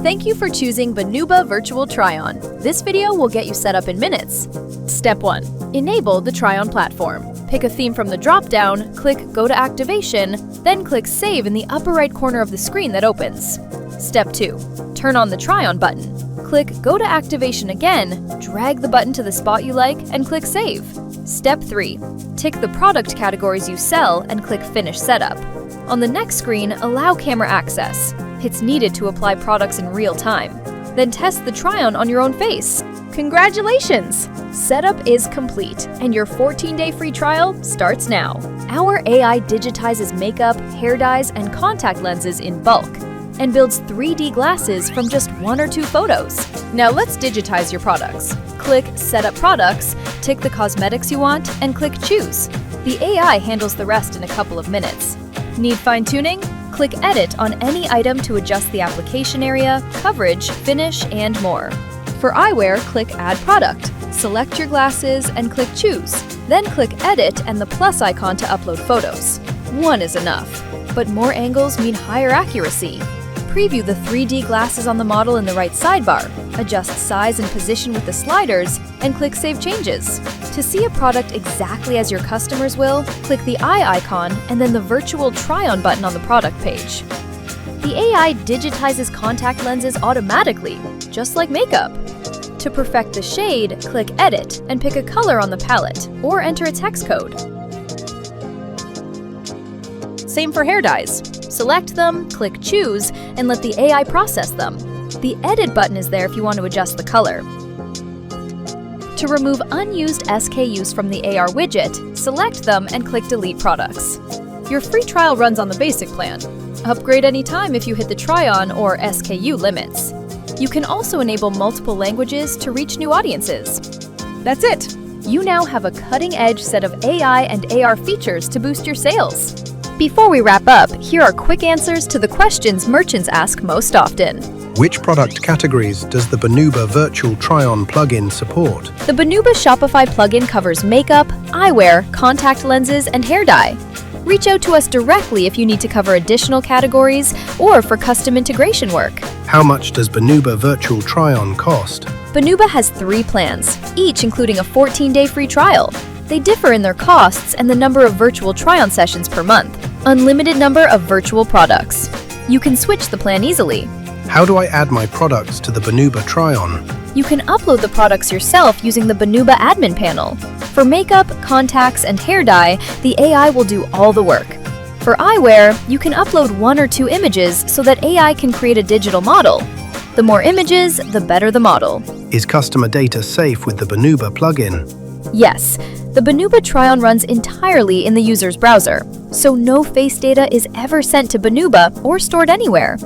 Thank you for choosing Banuba Virtual Try-On. This video will get you set up in minutes. Step 1. Enable the Try-On platform. Pick a theme from the drop-down, click Go to Activation, then click Save in the upper right corner of the screen that opens. Step 2. Turn on the Try-On button. Click Go to Activation again, drag the button to the spot you like, and click Save. Step 3. Tick the product categories you sell and click Finish Setup. On the next screen, allow camera access. It's needed to apply products in real time. Then test the try-on on your own face. Congratulations! Setup is complete, and your 14-day free trial starts now. Our AI digitizes makeup, hair dyes, and contact lenses in bulk, and builds 3D glasses from just 1 or 2 photos. Now let's digitize your products. Click Set Up Products, tick the cosmetics you want, and click Choose. The AI handles the rest in a couple of minutes. Need fine-tuning? Click Edit on any item to adjust the application area, coverage, finish, and more. For eyewear, click Add Product. Select your glasses and click Choose. Then click Edit and the plus icon to upload photos. 1 is enough, but more angles mean higher accuracy. Preview the 3D glasses on the model in the right sidebar. Adjust size and position with the sliders, and click Save Changes. To see a product exactly as your customers will, click the eye icon and then the virtual try-on button on the product page. The AI digitizes contact lenses automatically, just like makeup. To perfect the shade, click Edit and pick a color on the palette, or enter a text code. Same for hair dyes. Select them, click Choose, and let the AI process them. The Edit button is there if you want to adjust the color. To remove unused SKUs from the AR widget, select them and click Delete Products. Your free trial runs on the basic plan. Upgrade anytime if you hit the try-on or SKU limits. You can also enable multiple languages to reach new audiences. That's it! You now have a cutting-edge set of AI and AR features to boost your sales. Before we wrap up, here are quick answers to the questions merchants ask most often. Which product categories does the Banuba Virtual Try-On plugin support? The Banuba Shopify plugin covers makeup, eyewear, contact lenses, and hair dye. Reach out to us directly if you need to cover additional categories or for custom integration work. How much does Banuba Virtual Try-On cost? Banuba has 3 plans, each including a 14-day free trial. They differ in their costs and the number of virtual try-on sessions per month. Unlimited number of virtual products. You can switch the plan easily. How do I add my products to the Banuba Try-On? You can upload the products yourself using the Banuba admin panel. For makeup, contacts, and hair dye, the AI will do all the work. For eyewear, you can upload 1 or 2 images so that AI can create a digital model. The more images, the better the model. Is customer data safe with the Banuba plugin? Yes, the Banuba Try-On runs entirely in the user's browser, so no face data is ever sent to Banuba or stored anywhere.